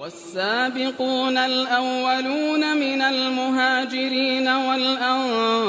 والسابقون الأولون من المهاجرين والأنصار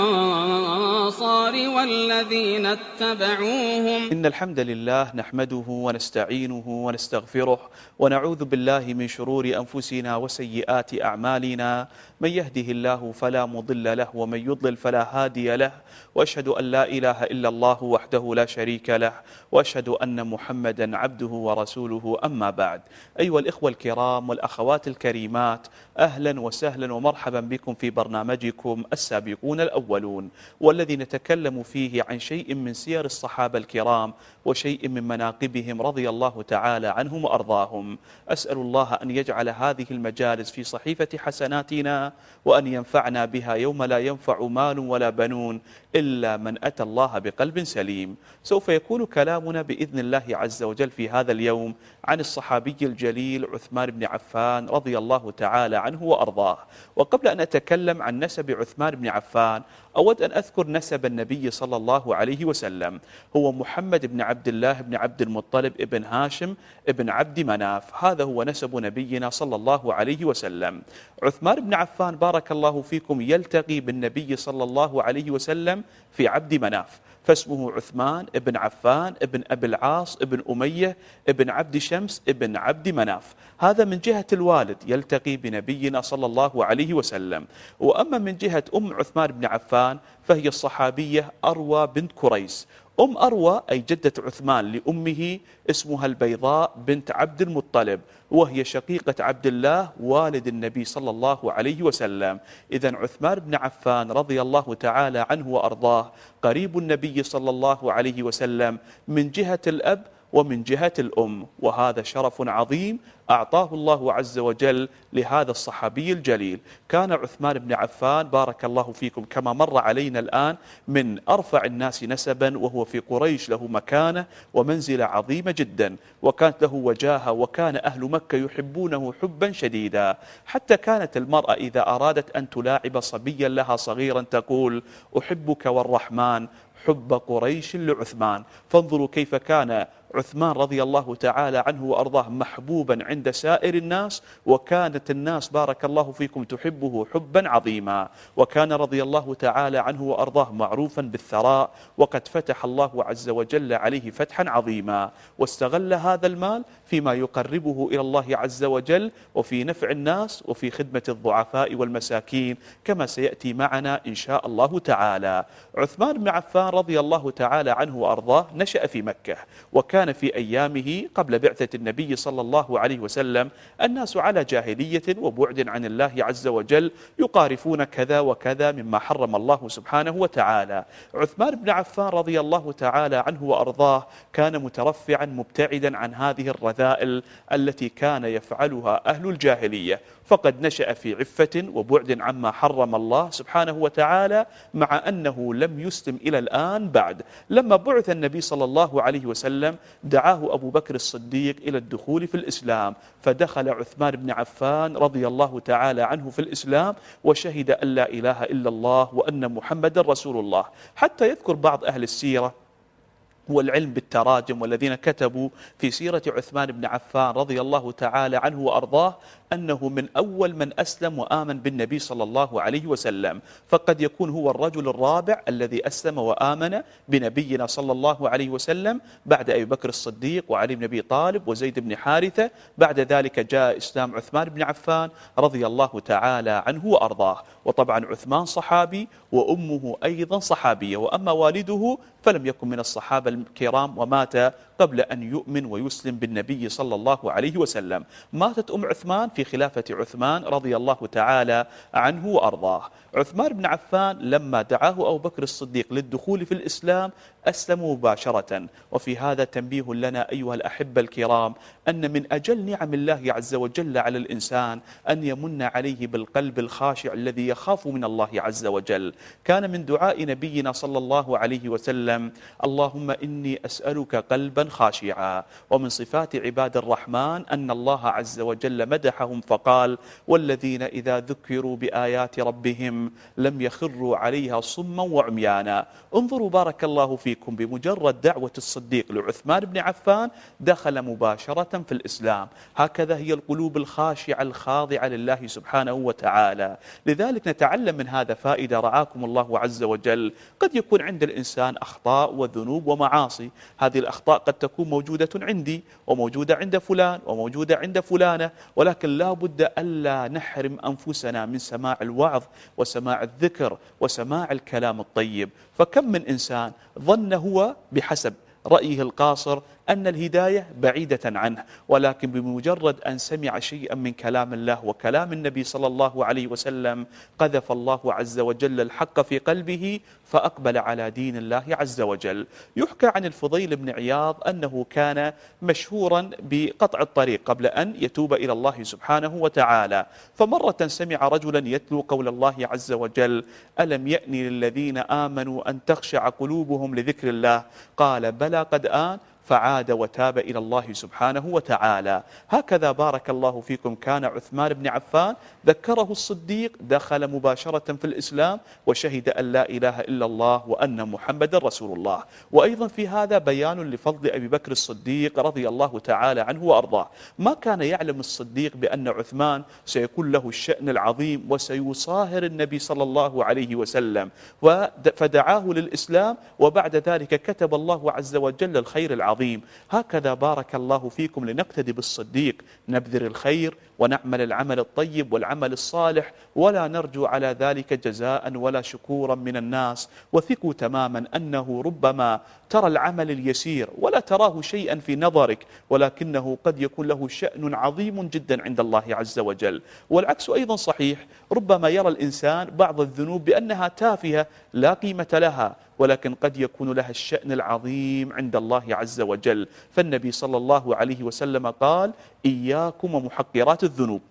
والذين اتبعوهم. إن الحمد لله نحمده ونستعينه ونستغفره ونعوذ بالله من شرور أنفسنا وسيئات أعمالنا. من يهده الله فلا مضل له ومن يضلل فلا هادي له، وأشهد أن لا إله إلا الله وحده لا شريك له، وأشهد أن محمدا عبده ورسوله. أما بعد، أيها الإخوة الكرام والأخوات الكريمات، أهلا وسهلا ومرحبا بكم في برنامجكم السابقون الأولون، والذي نتكلم فيه عن شيء من سير الصحابة الكرام وشيء من مناقبهم رضي الله تعالى عنهم وأرضاهم. أسأل الله أن يجعل هذه المجالس في صحيفة حسناتنا، وأن ينفعنا بها يوم لا ينفع مال ولا بنون إلا من أتى الله بقلب سليم. سوف يكون كلامنا بإذن الله عز وجل في هذا اليوم عن الصحابي الجليل عثمان بن عفان رضي الله تعالى عنه وأرضاه. وقبل أن أتكلم عن نسب عثمان بن عفان، أود أن أذكر نسب النبي صلى الله عليه وسلم. هو محمد بن عبد الله بن عبد المطلب ابن هاشم ابن عبد مناف، هذا هو نسب نبينا صلى الله عليه وسلم. عثمان بن عفان بارك الله فيكم يلتقي بالنبي صلى الله عليه وسلم في عبد مناف، فاسمه عثمان ابن عفان ابن أبي العاص ابن أمية ابن عبد شمس ابن عبد مناف. هذا من جهة الوالد يلتقي بنبينا صلى الله عليه وسلم. وأما من جهة أم عثمان بن عفان فهي الصحابية أروى بنت كريس. أم أروى أي جدة عثمان لأمه اسمها البيضاء بنت عبد المطلب، وهي شقيقة عبد الله والد النبي صلى الله عليه وسلم. إذن عثمان بن عفان رضي الله تعالى عنه وأرضاه قريب النبي صلى الله عليه وسلم من جهة الأب ومن جهة الأم، وهذا شرف عظيم أعطاه الله عز وجل لهذا الصحابي الجليل. كان عثمان بن عفان بارك الله فيكم كما مر علينا الآن من أرفع الناس نسبا، وهو في قريش له مكانة ومنزلة عظيمة جدا، وكانت له وجاهة، وكان أهل مكة يحبونه حبا شديدا، حتى كانت المرأة إذا أرادت أن تلاعب صبيا لها صغيرا تقول: أحبك والرحمن حب قريش لعثمان. فانظروا كيف كان عثمان رضي الله تعالى عنه وأرضاه محبوبا عند سائر الناس، وكانت الناس بارك الله فيكم تحبه حبا عظيما. وكان رضي الله تعالى عنه وأرضاه معروفا بالثراء، وقد فتح الله عز وجل عليه فتحا عظيما، واستغل هذا المال فيما يقربه إلى الله عز وجل، وفي نفع الناس، وفي خدمة الضعفاء والمساكين، كما سيأتي معنا إن شاء الله تعالى. عثمان بن عفان رضي الله تعالى عنه وأرضاه نشأ في مكة، وكان في أيامه قبل بعثة النبي صلى الله عليه وسلم الناس على جاهلية وبعد عن الله عز وجل، يقارفون كذا وكذا مما حرم الله سبحانه وتعالى. عثمان بن عفان رضي الله تعالى عنه وأرضاه كان مترفعا مبتعدا عن هذه الرذائل التي كان يفعلها أهل الجاهلية، فقد نشأ في عفة وبعد عما حرم الله سبحانه وتعالى، مع أنه لم يسلم إلى الآن بعد. لما بعث النبي صلى الله عليه وسلم دعاه أبو بكر الصديق إلى الدخول في الإسلام، فدخل عثمان بن عفان رضي الله تعالى عنه في الإسلام، وشهد أن لا إله إلا الله وأن محمد رسول الله. حتى يذكر بعض أهل السيرة والعلم بالتراجم والذين كتبوا في سيرة عثمان بن عفان رضي الله تعالى عنه وأرضاه أنه من أول من أسلم وآمن بالنبي صلى الله عليه وسلم، فقد يكون هو الرجل الرابع الذي أسلم وآمن بنبينا صلى الله عليه وسلم بعد أبي بكر الصديق وعلي بن أبي طالب وزيد بن حارثة. بعد ذلك جاء إسلام عثمان بن عفان رضي الله تعالى عنه وأرضاه. وطبعا عثمان صحابي وأمه أيضا صحابية، وأما والده فلم يكن من الصحابة الكرام ومات قبل أن يؤمن ويسلم بالنبي صلى الله عليه وسلم. ماتت أم عثمان في خلافة عثمان رضي الله تعالى عنه وأرضاه. عثمان بن عفان لما دعاه أبو بكر الصديق للدخول في الإسلام أسلم مباشرة. وفي هذا تنبيه لنا أيها الأحبة الكرام أن من أجل نعم الله عز وجل على الإنسان أن يمن عليه بالقلب الخاشع الذي يخاف من الله عز وجل. كان من دعاء نبينا صلى الله عليه وسلم: اللهم إني أسألك قلبا خاشعا. ومن صفات عباد الرحمن أن الله عز وجل مدحهم فقال: والذين إذا ذكروا بآيات ربهم لم يخروا عليها صما وعميانا. انظروا بارك الله فيكم، بمجرد دعوة الصديق لعثمان بن عفان دخل مباشرة في الإسلام. هكذا هي القلوب الخاشعة الخاضعة لله سبحانه وتعالى. لذلك نتعلم من هذا فائدة رعاكم الله عز وجل. قد يكون عند الإنسان أخطاء وذنوب ومعاصي، هذه الأخطاء قد تكون موجودة عندي وموجودة عند فلان وموجودة عند فلانة، ولكن لا بد ألا نحرم أنفسنا من سماع الوعظ وسماع الذكر وسماع الكلام الطيب. فكم من إنسان ظن هو بحسب رأيه القاصر أن الهداية بعيدة عنه، ولكن بمجرد أن سمع شيئا من كلام الله وكلام النبي صلى الله عليه وسلم قذف الله عز وجل الحق في قلبه فأقبل على دين الله عز وجل. يحكى عن الفضيل بن عياض أنه كان مشهورا بقطع الطريق قبل أن يتوب إلى الله سبحانه وتعالى، فمرة سمع رجلا يتلو قول الله عز وجل: ألم يأن للذين آمنوا أن تخشع قلوبهم لذكر الله؟ قال: بلى قد آن، فعاد وتاب إلى الله سبحانه وتعالى. هكذا بارك الله فيكم كان عثمان بن عفان ذكره الصديق دخل مباشرة في الإسلام وشهد أن لا إله إلا الله وأن محمد رسول الله. وأيضا في هذا بيان لفضل أبي بكر الصديق رضي الله تعالى عنه وأرضاه. ما كان يعلم الصديق بأن عثمان سيكون له الشأن العظيم وسيصاهر النبي صلى الله عليه وسلم، فدعاه للإسلام، وبعد ذلك كتب الله عز وجل الخير العظيم. هكذا بارك الله فيكم لنقتدي بالصديق، نبذر الخير ونعمل العمل الطيب والعمل الصالح، ولا نرجو على ذلك جزاء ولا شكورا من الناس. وثقوا تماما أنه ربما ترى العمل اليسير ولا تراه شيئا في نظرك، ولكنه قد يكون له شأن عظيم جدا عند الله عز وجل. والعكس أيضا صحيح، ربما يرى الإنسان بعض الذنوب بأنها تافهة لا قيمة لها، ولكن قد يكون لها الشأن العظيم عند الله عز وجل. فالنبي صلى الله عليه وسلم قال: إياكم ومحقرات الذنوب.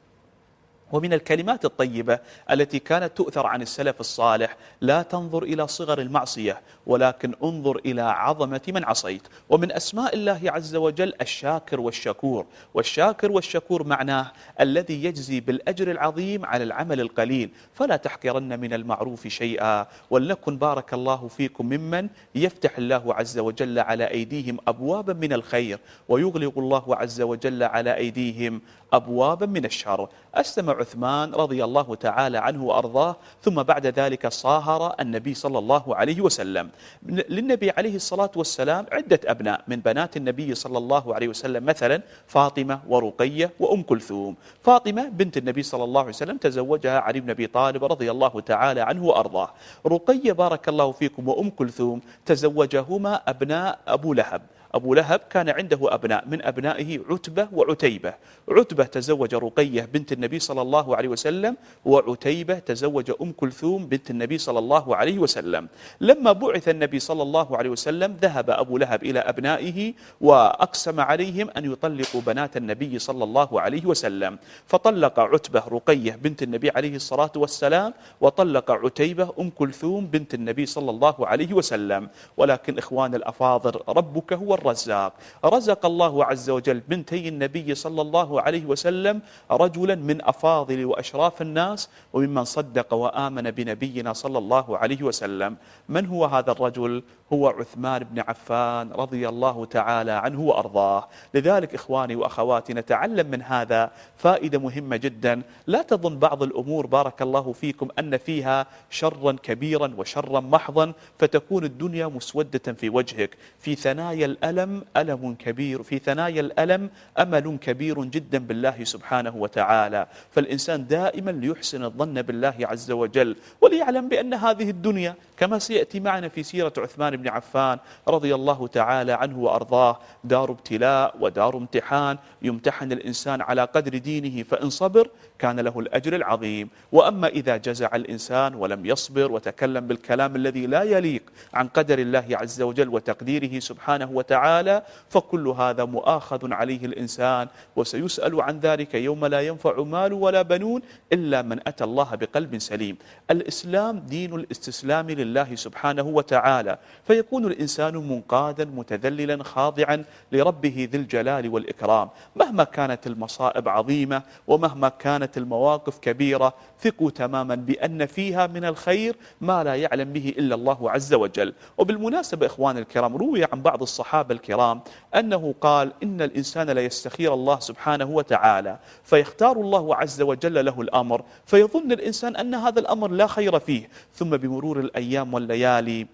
ومن الكلمات الطيبة التي كانت تؤثر عن السلف الصالح: لا تنظر إلى صغر المعصية ولكن انظر إلى عظمة من عصيت. ومن أسماء الله عز وجل الشاكر والشكور، والشاكر والشكور معناه الذي يجزي بالأجر العظيم على العمل القليل. فلا تحقرن من المعروف شيئا، ولنكن بارك الله فيكم ممن يفتح الله عز وجل على أيديهم أبوابا من الخير ويغلق الله عز وجل على أيديهم أبوابا من الشر. أسلم عثمان رضي الله تعالى عنه وأرضاه، ثم بعد ذلك صاهر النبي صلى الله عليه وسلم. للنبي عليه الصلاة والسلام عدة أبناء من بنات النبي صلى الله عليه وسلم، مثلا فاطمة ورقية وأم كلثوم. فاطمة بنت النبي صلى الله عليه وسلم تزوجها علي بن أبي طالب رضي الله تعالى عنه وأرضاه. رقية بارك الله فيكم وأم كلثوم تزوجهما أبناء أبو لهب. أبو لهب كان عنده أبناء، من أبنائه عتبة وعتيبة. عتبة تزوج رقية بنت النبي صلى الله عليه وسلم، وعتيبة تزوج أم كلثوم بنت النبي صلى الله عليه وسلم. لما بعث النبي صلى الله عليه وسلم ذهب أبو لهب إلى أبنائه وأقسم عليهم أن يطلقوا بنات النبي صلى الله عليه وسلم، فطلق عتبة رقية بنت النبي عليه الصلاة والسلام، وطلق عتيبة أم كلثوم بنت النبي صلى الله عليه وسلم. ولكن إخوان الأفاضل، ربك هو الرزاق. رزق الله عز وجل بنتي النبي صلى الله عليه وسلم رجلا من أفاضل وأشراف الناس وممن صدق وآمن بنبينا صلى الله عليه وسلم. من هو هذا الرجل؟ هو عثمان بن عفان رضي الله تعالى عنه وأرضاه. لذلك إخواني وأخواتي نتعلم من هذا فائدة مهمة جدا. لا تظن بعض الأمور بارك الله فيكم أن فيها شرا كبيرا وشرا محضا فتكون الدنيا مسودة في وجهك. في ثنايا الألم ألم كبير، في ثنايا الألم أمل كبير جدا بالله سبحانه وتعالى. فالإنسان دائما ليحسن الظن بالله عز وجل، وليعلم بأن هذه الدنيا كما سيأتي معنا في سيرة عثمان بن عفان رضي الله تعالى عنه وأرضاه دار ابتلاء ودار امتحان، يمتحن الإنسان على قدر دينه، فإن صبر كان له الأجر العظيم. وأما إذا جزع الإنسان ولم يصبر وتكلم بالكلام الذي لا يليق عن قدر الله عز وجل وتقديره سبحانه وتعالى، فكل هذا مؤاخذ عليه الإنسان وسيسأل عن ذلك يوم لا ينفع مال ولا بنون إلا من أتى الله بقلب سليم. الإسلام دين الاستسلام لله الله سبحانه وتعالى، فيكون الإنسان منقادا متذللا خاضعا لربه ذي الجلال والإكرام. مهما كانت المصائب عظيمة ومهما كانت المواقف كبيرة، ثقوا تماما بأن فيها من الخير ما لا يعلم به إلا الله عز وجل. وبالمناسبة إخوان الكرام، روي عن بعض الصحابة الكرام أنه قال إن الإنسان لا يستخير الله سبحانه وتعالى فيختار الله عز وجل له الأمر، فيظن الإنسان أن هذا الأمر لا خير فيه، ثم بمرور الأيام والليالي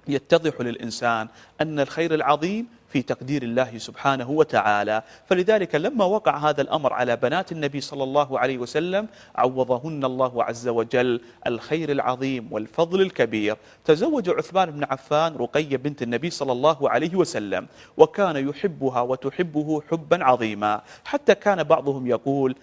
يتضح للإنسان أن الخير العظيم في تقدير الله سبحانه وتعالى. فلذلك لما وقع هذا الأمر على بنات النبي صلى الله عليه وسلم عوضهن الله عز وجل الخير العظيم والفضل الكبير. تزوج عثمان بن عفان رقية بنت النبي صلى الله عليه وسلم، وكان يحبها وتحبه حبا عظيما، حتى كان بعضهم يقول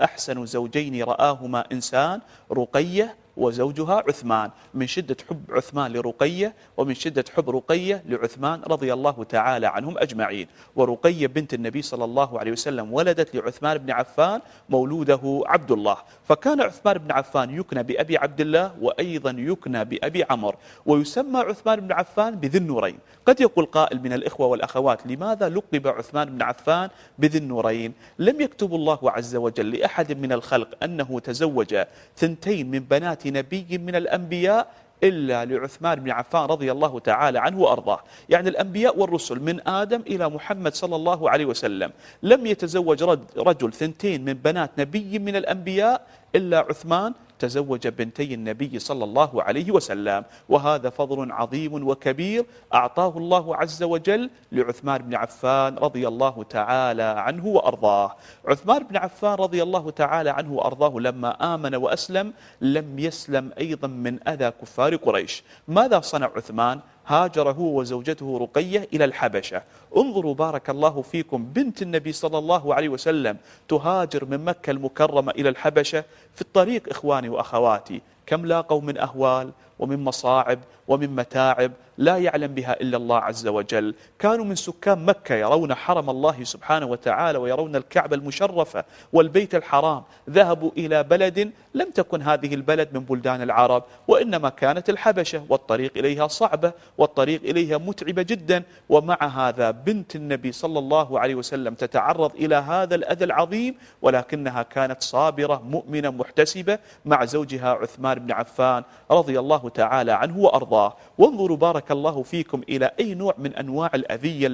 أحسن زوجين رآهما إنسان رقية وزوجها عثمان، من شدة حب عثمان لرقية ومن شدة حب رقية لعثمان رضي الله تعالى عنهم أجمعين. ورقية بنت النبي صلى الله عليه وسلم ولدت لعثمان بن عفان مولوده عبد الله، فكان عثمان بن عفان يكنى بأبي عبد الله وأيضا يكنى بأبي عمر، ويسمى عثمان بن عفان بذي النورين. قد يقول قائل من الإخوة والأخوات لماذا لقب عثمان بن عفان بذي النورين؟ لم يكتب الله عز وجل لأحد من الخلق أنه تزوج 2 من بنات نبي من الأنبياء إلا لعثمان بن عفان رضي الله تعالى عنه وأرضاه. يعني الأنبياء والرسل من آدم إلى محمد صلى الله عليه وسلم لم يتزوج رجل 2 من بنات نبي من الأنبياء إلا عثمان تزوج بنتي النبي صلى الله عليه وسلم. وهذا فضل عظيم وكبير أعطاه الله عز وجل لعثمان بن عفان رضي الله تعالى عنه وأرضاه. عثمان بن عفان رضي الله تعالى عنه وأرضاه لما آمن وأسلم لم يسلم أيضا من أذى كفار قريش. ماذا صنع عثمان؟ هاجر هو وزوجته رقية إلى الحبشة. انظروا بارك الله فيكم، بنت النبي صلى الله عليه وسلم تهاجر من مكة المكرمة إلى الحبشة. في الطريق إخواني وأخواتي كم لاقوا من أهوال ومن مصاعب ومن متاعب لا يعلم بها إلا الله عز وجل. كانوا من سكان مكة يرون حرم الله سبحانه وتعالى ويرون الكعبة المشرفة والبيت الحرام، ذهبوا إلى بلد لم تكن هذه البلد من بلدان العرب، وإنما كانت الحبشة، والطريق إليها صعبة والطريق إليها متعبة جدا. ومع هذا بنت النبي صلى الله عليه وسلم تتعرض إلى هذا الأذى العظيم، ولكنها كانت صابرة مؤمنة محتسبة مع زوجها عثمان بن عفان رضي الله تعالى عنه وأرضاه. وانظروا بارك الله فيكم إلى أي نوع من أنواع الأذية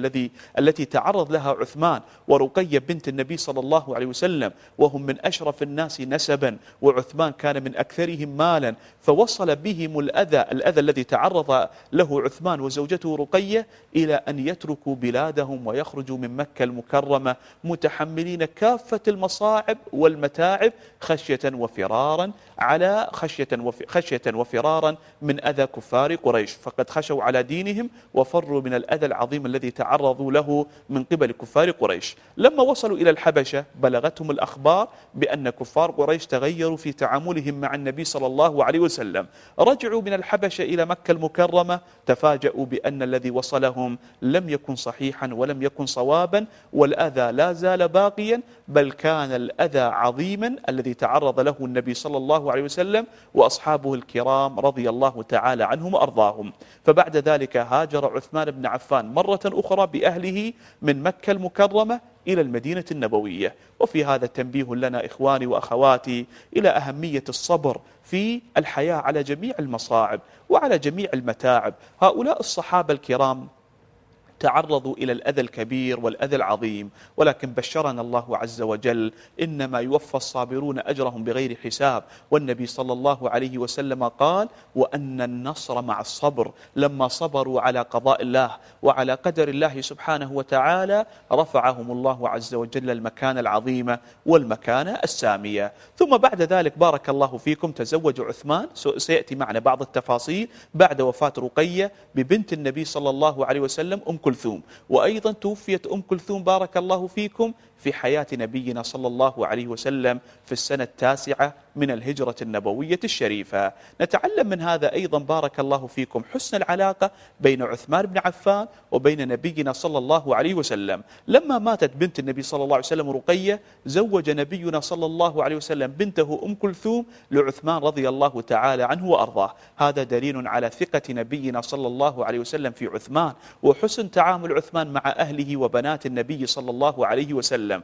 التي تعرض لها عثمان ورقية بنت النبي صلى الله عليه وسلم، وهم من أشرف الناس نسبا، وعثمان كان من أكثرهم مالا، فوصل بهم الأذى الذي تعرض له عثمان وزوجته رقية إلى أن يتركوا بلادهم ويخرجوا من مكة المكرمة متحملين كافة المصاعب والمتاعب خشية وفرارا من أذى كفار قريش، فقد خشوا على دينهم وفروا من الأذى العظيم الذي تعرضوا له من قبل كفار قريش. لما وصلوا إلى الحبشة بلغتهم الأخبار بأن كفار قريش تغيروا في تعاملهم مع النبي صلى الله عليه وسلم. رجعوا من الحبشة إلى مكة المكرمة، تفاجؤوا بأن الذي وصلهم لم يكن صحيحا ولم يكن صوابا، والأذى لا زال باقيا، بل كان الأذى عظيما الذي تعرض له النبي صلى الله عليه وسلم وأصحابه الكرام رضي الله تعالى عنهم وأرضاهم. فبعد ذلك هاجر عثمان بن عفان مرة أخرى بأهله من مكة المكرمة إلى المدينة النبوية. وفي هذا تنبيه لنا إخواني وأخواتي إلى أهمية الصبر في الحياة على جميع المصاعب وعلى جميع المتاعب. هؤلاء الصحابة الكرام تعرضوا إلى الأذى الكبير والأذى العظيم، ولكن بشرنا الله عز وجل إنما يوفى الصابرون أجرهم بغير حساب. والنبي صلى الله عليه وسلم قال وأن النصر مع الصبر. لما صبروا على قضاء الله وعلى قدر الله سبحانه وتعالى رفعهم الله عز وجل المكانة العظيمة والمكانة السامية. ثم بعد ذلك بارك الله فيكم تزوج عثمان، سيأتي معنا بعض التفاصيل، بعد وفاة رقية ببنت النبي صلى الله عليه وسلم أم كلثوم. وأيضا توفيت أم كلثوم بارك الله فيكم في حياة نبينا صلى الله عليه وسلم في السنة 9 من الهجرة النبوية الشريفة. نتعلم من هذا أيضا بارك الله فيكم حسن العلاقة بين عثمان بن عفان وبين نبينا صلى الله عليه وسلم. لما ماتت بنت النبي صلى الله عليه وسلم رقية، زوج نبينا صلى الله عليه وسلم بنته أم كلثوم لعثمان رضي الله تعالى عنه وأرضاه. هذا دليل على ثقة نبينا صلى الله عليه وسلم في عثمان، وحسن تعامل عثمان مع أهله وبنات النبي صلى الله عليه وسلم.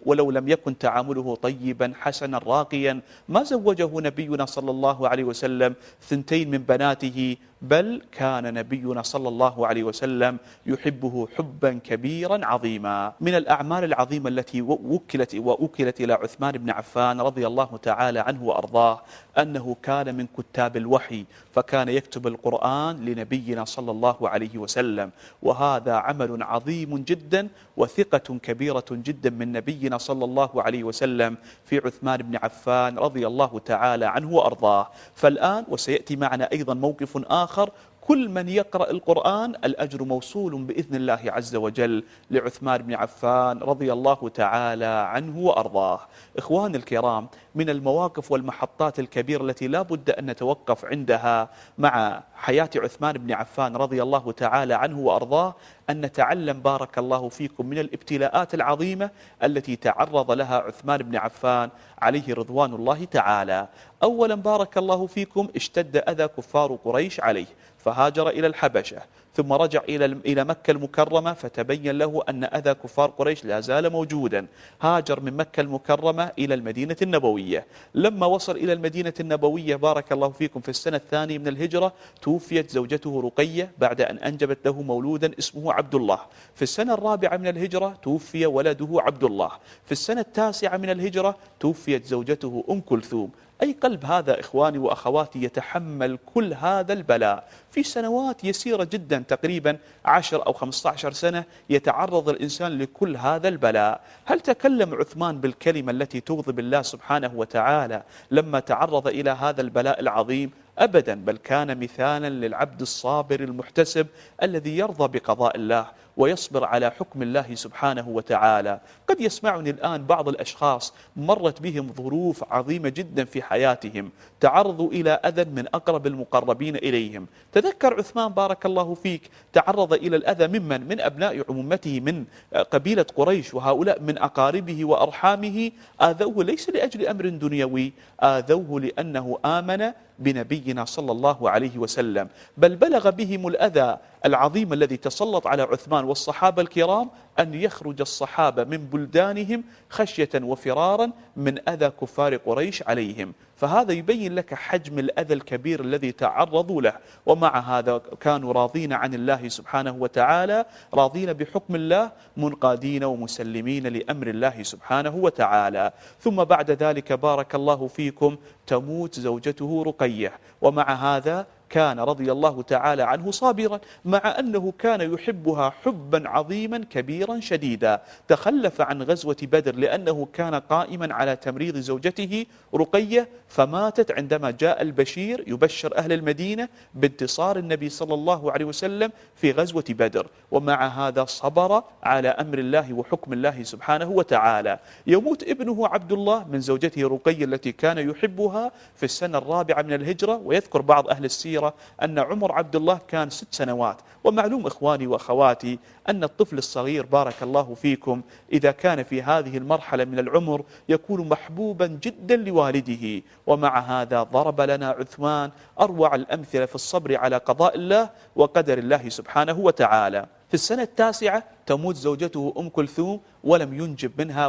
ولو لم يكن تعامله طيبا حسنا راقيا ما زوجه نبينا صلى الله عليه وسلم 2 من بناته، بل كان نبينا صلى الله عليه وسلم يحبه حبا كبيرا عظيما. من الأعمال العظيمة التي وأكلت إلى عثمان بن عفان رضي الله تعالى عنه وأرضاه أنه كان من كتاب الوحي، فكان يكتب القرآن لنبينا صلى الله عليه وسلم، وهذا عمل عظيم جدا وثقة كبيرة جدا من نبينا صلى الله عليه وسلم في عثمان بن عفان رضي الله تعالى عنه وأرضاه. فالآن وسيأتي معنا أيضا موقف آخر، كل من يقرأ القرآن الأجر موصول بإذن الله عز وجل لعثمان بن عفان رضي الله تعالى عنه وأرضاه. إخواني الكرام، من المواقف والمحطات الكبيرة التي لا بد أن نتوقف عندها مع حياة عثمان بن عفان رضي الله تعالى عنه وأرضاه أن نتعلم بارك الله فيكم من الابتلاءات العظيمة التي تعرض لها عثمان بن عفان عليه رضوان الله تعالى. أولا بارك الله فيكم اشتد أذى كفار قريش عليه، فهاجر إلى الحبشة، ثم رجع إلى مكة المكرمة، فتبين له أن أذى كفار قريش لا زال موجودا. هاجر من مكة المكرمة إلى المدينة النبوية. لما وصل إلى المدينة النبوية بارك الله فيكم في السنة 2 من الهجرة توفيت زوجته رقية بعد أن أنجبت له مولودا اسمه عبد الله. في السنة 4 من الهجرة توفي ولده عبد الله. في السنة 9 من الهجرة توفيت زوجته أم كلثوم. أي قلب هذا إخواني وأخواتي يتحمل كل هذا البلاء في سنوات يسيرة جدا، تقريبا 10 أو 15 سنة يتعرض الإنسان لكل هذا البلاء. هل تكلم عثمان بالكلمة التي تغضب الله سبحانه وتعالى لما تعرض إلى هذا البلاء العظيم؟ أبدا، بل كان مثالا للعبد الصابر المحتسب الذي يرضى بقضاء الله ويصبر على حكم الله سبحانه وتعالى. قد يسمعني الآن بعض الأشخاص مرت بهم ظروف عظيمة جدا في حياتهم، تعرضوا إلى أذى من أقرب المقربين إليهم. تذكر عثمان بارك الله فيك تعرض إلى الأذى من أبناء عمومته من قبيلة قريش، وهؤلاء من أقاربه وأرحامه آذوه ليس لأجل أمر دنيوي، آذوه لأنه آمن بنبينا صلى الله عليه وسلم، بل بلغ بهم الأذى العظيم الذي تسلط على عثمان والصحابة الكرام أن يخرج الصحابة من بلدانهم خشية وفرارا من أذى كفار قريش عليهم. فهذا يبين لك حجم الأذى الكبير الذي تعرضوا له، ومع هذا كانوا راضين عن الله سبحانه وتعالى، راضين بحكم الله، منقادين ومسلمين لأمر الله سبحانه وتعالى. ثم بعد ذلك بارك الله فيكم تموت زوجته رقية، ومع هذا كان رضي الله تعالى عنه صابرا، مع أنه كان يحبها حبا عظيما كبيرا شديدا. تخلف عن غزوة بدر لأنه كان قائما على تمريض زوجته رقية، فماتت عندما جاء البشير يبشر أهل المدينة بانتصار النبي صلى الله عليه وسلم في غزوة بدر، ومع هذا صبر على أمر الله وحكم الله سبحانه وتعالى. يموت ابنه عبد الله من زوجته رقية التي كان يحبها في السنة 4 من الهجرة، ويذكر بعض أهل السيرة أن عمر عبد الله كان 6 سنوات. ومعلوم إخواني وأخواتي أن الطفل الصغير بارك الله فيكم إذا كان في هذه المرحلة من العمر يكون محبوبا جدا لوالده، ومع هذا ضرب لنا عثمان أروع الأمثلة في الصبر على قضاء الله وقدر الله سبحانه وتعالى. في السنة 9 تموت زوجته أم كلثوم ولم ينجب منها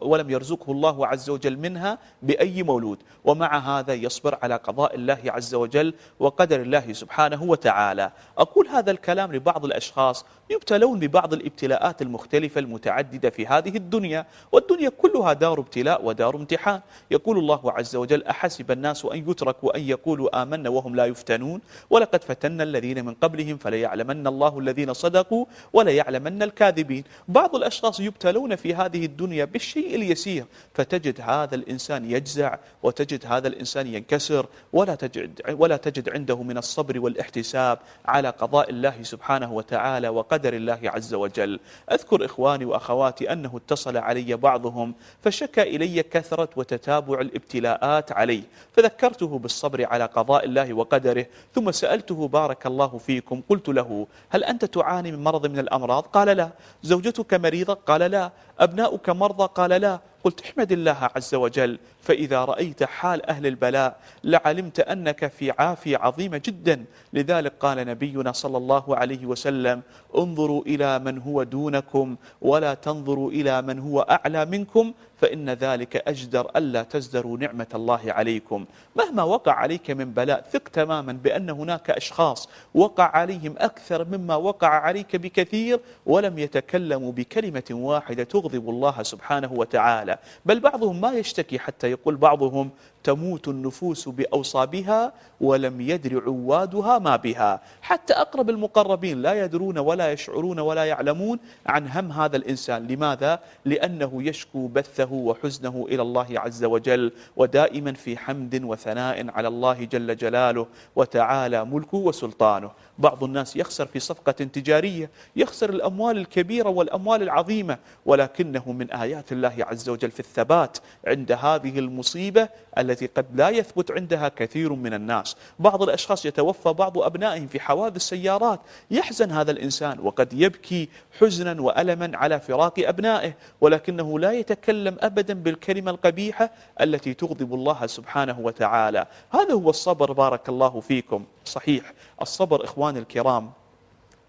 ولم يرزقه الله عز وجل منها بأي مولود، ومع هذا يصبر على قضاء الله عز وجل وقدر الله سبحانه وتعالى. أقول هذا الكلام لبعض الأشخاص يبتلون ببعض الابتلاءات المختلفة المتعددة في هذه الدنيا، والدنيا كلها دار ابتلاء ودار امتحان. يقول الله عز وجل: أحسب الناس أن يتركوا أن يقولوا آمنا وهم لا يفتنون ولقد فتنا الذين من قبلهم فليعلمن الله الذين صدقوا وليعلمن ولنعلمن الكاذبين. بعض الأشخاص يبتلون في هذه الدنيا بالشيء اليسير، فتجد هذا الإنسان يجزع، وتجد هذا الإنسان ينكسر، ولا تجد عنده من الصبر والاحتساب على قضاء الله سبحانه وتعالى وقدر الله عز وجل. أذكر إخواني وأخواتي أنه اتصل علي بعضهم فشكى إلي كثرة وتتابع الابتلاءات عليه، فذكرته بالصبر على قضاء الله وقدره، ثم سألته بارك الله فيكم، قلت له: هل أنت تعاني من مرض من الأمراض؟ قال لا. زوجتك مريضة؟ قال لا. أبناؤك مرضى؟ قال لا. قلت: احمد الله عز وجل، فإذا رأيت حال أهل البلاء لعلمت أنك في عافية عظيمة جدا. لذلك قال نبينا صلى الله عليه وسلم: انظروا إلى من هو دونكم ولا تنظروا إلى من هو أعلى منكم، فإن ذلك أجدر ألا تزدروا نعمة الله عليكم. مهما وقع عليك من بلاء، ثق تماما بأن هناك أشخاص وقع عليهم أكثر مما وقع عليك بكثير، ولم يتكلموا بكلمة واحدة تغضب الله سبحانه وتعالى. بل بعضهم ما يشتكي، حتى يقول بعضهم: تموت النفوس بأوصابها ولم يدر عوادها ما بها. حتى أقرب المقربين لا يدرون ولا يشعرون ولا يعلمون عن هم هذا الإنسان. لماذا؟ لأنه يشكو بثه وحزنه إلى الله عز وجل، ودائما في حمد وثناء على الله جل جلاله وتعالى ملكه وسلطانه. بعض الناس يخسر في صفقة تجارية، يخسر الأموال الكبيرة والأموال العظيمة، ولكنه من آيات الله عز وجل في الثبات عند هذه المصيبة التي قد لا يثبت عندها كثير من الناس. بعض الأشخاص يتوفى بعض أبنائهم في حوادث سيارات، يحزن هذا الإنسان وقد يبكي حزنا وألما على فراق أبنائه، ولكنه لا يتكلم أبدا بالكلمة القبيحة التي تغضب الله سبحانه وتعالى. هذا هو الصبر بارك الله فيكم. صحيح الصبر إخواني الكرام،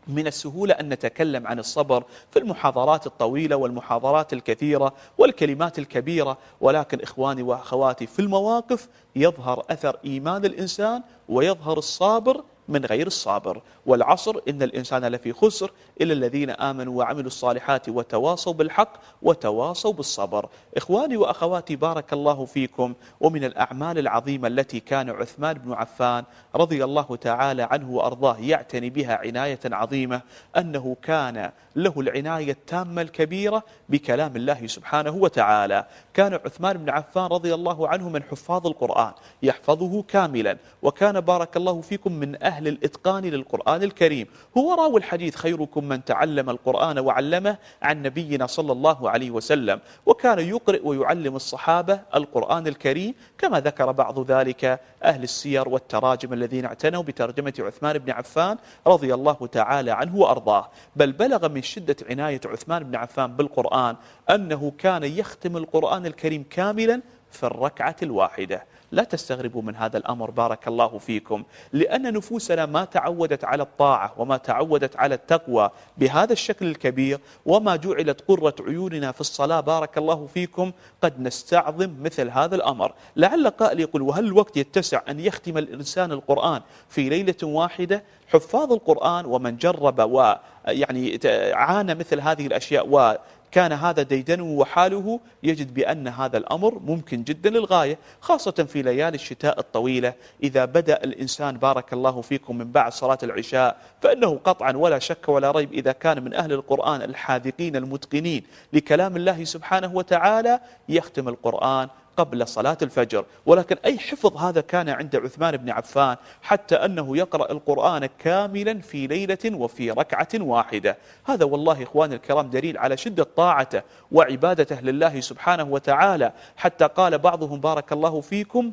من السهولة أن نتكلم عن الصبر في المحاضرات الطويلة والمحاضرات الكثيرة والكلمات الكبيرة، ولكن إخواني وأخواتي في المواقف يظهر أثر إيمان الإنسان ويظهر الصابر من غير الصابر. والعصر إن الإنسان لفي خسر إلا الذين آمنوا وعملوا الصالحات وتواصوا بالحق وتواصوا بالصبر. إخواني وأخواتي بارك الله فيكم، ومن الأعمال العظيمة التي كان عثمان بن عفان رضي الله تعالى عنه وأرضاه يعتني بها عناية عظيمة، أنه كان له العناية التامة الكبيرة بكلام الله سبحانه وتعالى. كان عثمان بن عفان رضي الله عنه من حفاظ القرآن، يحفظه كاملا، وكان بارك الله فيكم من أهل الإتقان للقرآن الكريم. هو راوي الحديث: خيركم من تعلم القرآن وعلمه، عن نبينا صلى الله عليه وسلم. وكان يقرئ ويعلم الصحابة القرآن الكريم، كما ذكر بعض ذلك أهل السير والتراجم الذين اعتنوا بترجمة عثمان بن عفان رضي الله تعالى عنه وأرضاه. بل بلغ من شدة عناية عثمان بن عفان بالقرآن أنه كان يختم القرآن الكريم كاملا في الركعة الواحدة. لا تستغربوا من هذا الأمر بارك الله فيكم، لأن نفوسنا ما تعودت على الطاعة وما تعودت على التقوى بهذا الشكل الكبير، وما جعلت قرة عيوننا في الصلاة بارك الله فيكم، قد نستعظم مثل هذا الأمر. لعل قائل يقول: وهل الوقت يتسع أن يختم الإنسان القرآن في ليلة واحدة؟ حفاظ القرآن ومن جرب ويعني عانى مثل هذه الأشياء كان هذا ديدنه وحاله، يجد بأن هذا الأمر ممكن جدا للغاية، خاصة في ليالي الشتاء الطويلة. إذا بدأ الإنسان بارك الله فيكم من بعد صلاة العشاء، فإنه قطعا ولا شك ولا ريب إذا كان من أهل القرآن الحاذقين المتقنين لكلام الله سبحانه وتعالى يختم القرآن قبل صلاة الفجر. ولكن أي حفظ هذا كان عند عثمان بن عفان، حتى أنه يقرأ القرآن كاملا في ليلة وفي ركعة واحدة. هذا والله إخواني الكرام دليل على شدة طاعته وعبادته لله سبحانه وتعالى، حتى قال بعضهم بارك الله فيكم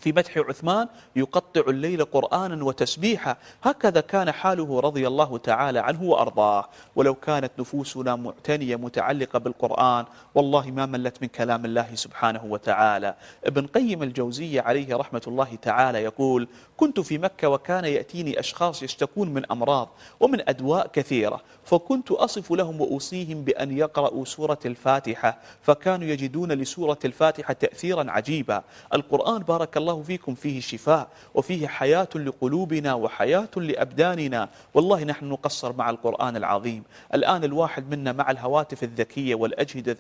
في مدح عثمان: يقطع الليل قرآنا وتسبيحا. هكذا كان حاله رضي الله تعالى عنه وأرضاه. ولو كانت نفوسنا معتنية متعلقة بالقرآن والله ما ملت من كلام الله سبحانه وتعالى. ابن قيم الجوزية عليه رحمة الله تعالى يقول: كنت في مكة وكان يأتيني أشخاص يشتكون من أمراض ومن أدواء كثيرة، فكنت أصف لهم وأوصيهم بأن يقرأوا سورة الفاتحة، فكانوا يجدون لسورة الفاتحة تأثيرا عجيبا. القرآن بارك الله فيكم فيه شفاء وفيه حياة لقلوبنا وحياة لأبداننا. والله نحن نقصر مع القرآن العظيم. الآن الواحد منا مع الهواتف الذكية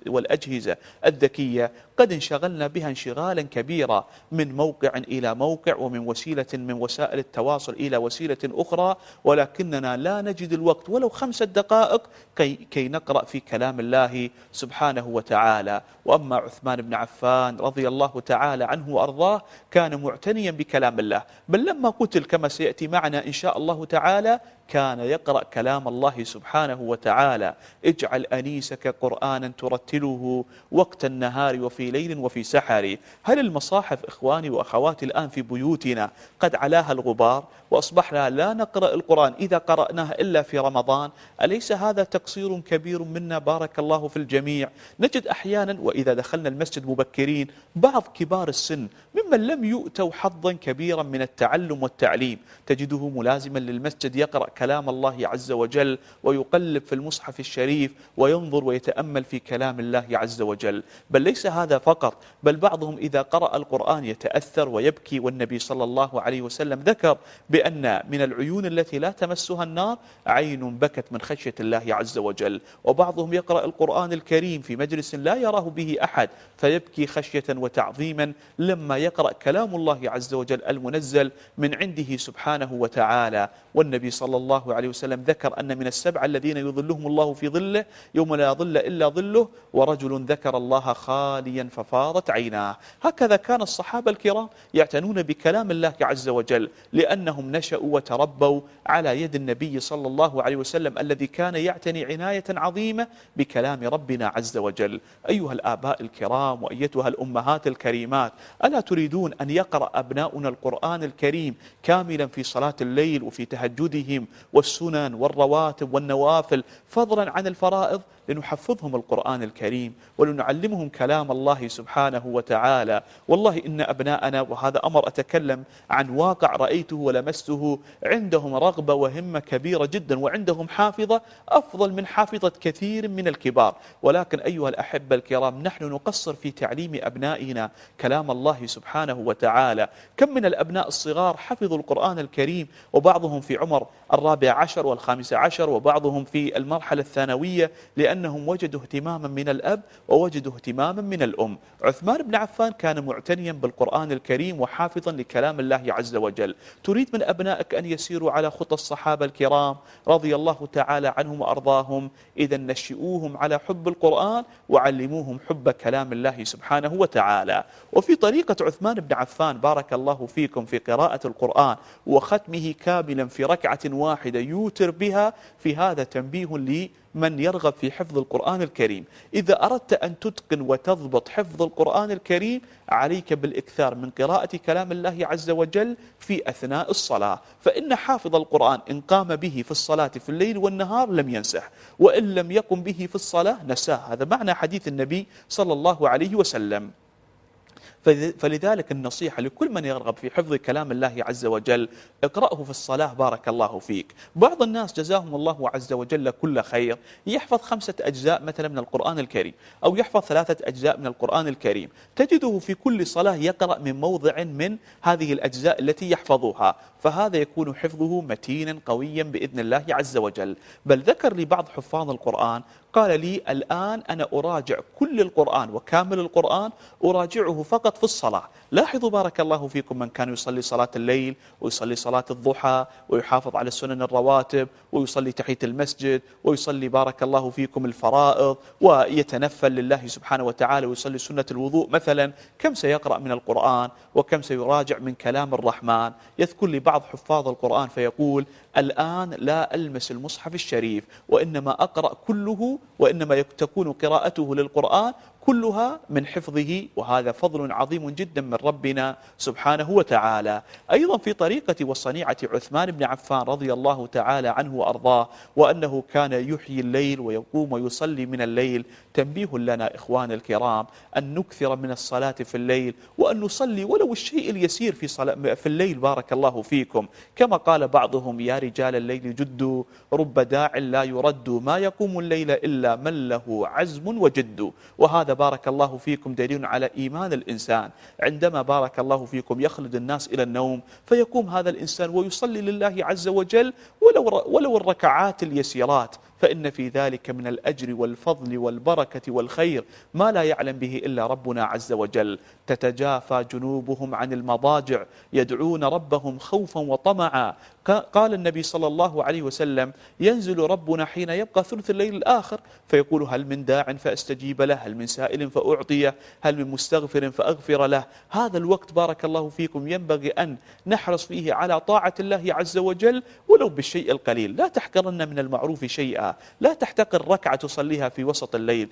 والأجهزة الذكية قد انشغلنا بها انشغالا كبيرا، من موقع إلى موقع، ومن وسيلة من وسائل التواصل إلى وسيلة أخرى، ولكننا لا نجد الوقت ولو 5 دقائق كي نقرأ في كلام الله سبحانه وتعالى. وأما عثمان بن عفان رضي الله تعالى عنه وأرضاه كان معتنيا بكلام الله، بل لما قتل كما سيأتي معنا إن شاء الله تعالى كان يقرأ كلام الله سبحانه وتعالى: اجعل أنيسك قرآنا ترتله وقت النهار وفي ليل وفي سحر. هل المصاحف إخواني وأخواتي الآن في بيوتنا قد علاها الغبار وأصبحنا لا نقرأ القرآن إذا قرأناه إلا في رمضان؟ أليس هذا تقصير كبير منا؟ بارك الله في الجميع. نجد أحيانا وإذا دخلنا المسجد مبكرين بعض كبار السن ممن لم يؤتوا حظا كبيرا من التعلم والتعليم تجده ملازما للمسجد يقرأ كلام الله عز وجل ويقلب في المصحف الشريف وينظر ويتأمل في كلام الله عز وجل. بل ليس هذا فقط، بل بعضهم إذا قرأ القرآن يتأثر ويبكي، والنبي صلى الله عليه وسلم ذكر بأن من العيون التي لا تمسها النار عين بكت من خشية الله عز وجل. وبعضهم يقرأ القرآن الكريم في مجلس لا يراه به أحد فيبكي خشية وتعظيما لما يقرأ كلام الله عز وجل المنزل من عنده سبحانه وتعالى. والنبي صلى الله عليه وسلم ذكر أن من السبع الذين يظلهم الله في ظله يوم لا ظل إلا ظله: ورجل ذكر الله خاليا ففاضت عيناه. هكذا كان الصحابة الكرام يعتنون بكلام الله عز وجل، لأنهم نشأوا وتربوا على يد النبي صلى الله عليه وسلم الذي كان يعتني عناية عظيمة بكلام ربنا عز وجل. أيها الآباء الكرام وأيتها الأمهات الكريمات، ألا تريدون أن يقرأ أبناؤنا القرآن الكريم كاملا في صلاة الليل وفي تهجدهم والسنن والرواتب والنوافل فضلا عن الفرائض، لنحفظهم القرآن الكريم ولنعلمهم كلام الله سبحانه وتعالى؟ والله إن أبناءنا، وهذا أمر أتكلم عن واقع رأيته ولمسته، عندهم رغبة وهمة كبيرة جدا، وعندهم حافظة أفضل من حافظة كثير من الكبار. ولكن أيها الأحبة الكرام، نحن نقصر في تعليم أبنائنا كلام الله سبحانه وتعالى. كم من الأبناء الصغار حفظوا القرآن الكريم وبعضهم في عمر 14 و15، وبعضهم في المرحلة الثانوية، لأنهم وجدوا اهتماما من الأب ووجدوا اهتماما من الأم. عثمان بن عفان كان معتنيا بالقرآن الكريم وحافظا لكلام الله عز وجل. تريد من أبنائك أن يسيروا على خطى الصحابة الكرام رضي الله تعالى عنهم وأرضاهم؟ إذا نشئوهم على حب القرآن وعلموهم حب كلام الله سبحانه وتعالى. وفي طريقة عثمان بن عفان بارك الله فيكم في قراءة القرآن وختمه كاملا في ركعة واحدة يوتر بها، في هذا تنبيه لي من يرغب في حفظ القرآن الكريم. إذا أردت أن تتقن وتضبط حفظ القرآن الكريم عليك بالإكثار من قراءة كلام الله عز وجل في أثناء الصلاة، فإن حافظ القرآن إن قام به في الصلاة في الليل والنهار لم ينسه، وإن لم يقم به في الصلاة نساه. هذا معنى حديث النبي صلى الله عليه وسلم. فلذلك النصيحة لكل من يرغب في حفظ كلام الله عز وجل: اقرأه في الصلاة بارك الله فيك. بعض الناس جزاهم الله عز وجل كل خير يحفظ 5 أجزاء مثلا من القرآن الكريم، أو يحفظ 3 أجزاء من القرآن الكريم، تجده في كل صلاة يقرأ من موضع من هذه الأجزاء التي يحفظها، فهذا يكون حفظه متينا قويا بإذن الله عز وجل. بل ذكر لي بعض حفاظ القرآن قال لي: الآن أنا أراجع كل القرآن وكامل القرآن أراجعه فقط في الصلاة. لاحظوا بارك الله فيكم من كان يصلي صلاة الليل ويصلي صلاة الضحى ويحافظ على السنن الرواتب ويصلي تحية المسجد ويصلي بارك الله فيكم الفرائض ويتنفل لله سبحانه وتعالى ويصلي سنة الوضوء مثلا، كم سيقرأ من القرآن وكم سيراجع من كلام الرحمن؟ يذكر لي بعض حفاظ القرآن فيقول: الآن لا ألمس المصحف الشريف، وإنما أقرأ كله، وإنما تكون قراءته للقرآن كلها من حفظه، وهذا فضل عظيم جدا من ربنا سبحانه وتعالى. أيضا في طريقة وصنيعة عثمان بن عفان رضي الله تعالى عنه وأرضاه، وأنه كان يحيي الليل ويقوم ويصلي من الليل، تنبيه لنا إخوان الكرام أن نكثر من الصلاة في الليل، وأن نصلي ولو الشيء اليسير في الليل بارك الله فيكم. كما قال بعضهم: يا رجال الليل جدوا، رب داع لا يرد، ما يقوم الليل إلا من له عزم وجد. وهذا بارك الله فيكم دليل على إيمان الإنسان، عندما بارك الله فيكم يخلد الناس إلى النوم فيقوم هذا الإنسان ويصلي لله عز وجل ولو الركعات اليسيرات، فإن في ذلك من الأجر والفضل والبركة والخير ما لا يعلم به إلا ربنا عز وجل. تتجافى جنوبهم عن المضاجع يدعون ربهم خوفا وطمعا. قال النبي صلى الله عليه وسلم: ينزل ربنا حين يبقى ثلث الليل الآخر فيقول: هل من داع فأستجيب له، هل من سائل فأعطيه، هل من مستغفر فأغفر له. هذا الوقت بارك الله فيكم ينبغي أن نحرص فيه على طاعة الله عز وجل ولو بالشيء القليل. لا تحقرن من المعروف شيئا، لا تحتقر ركعة تصليها في وسط الليل،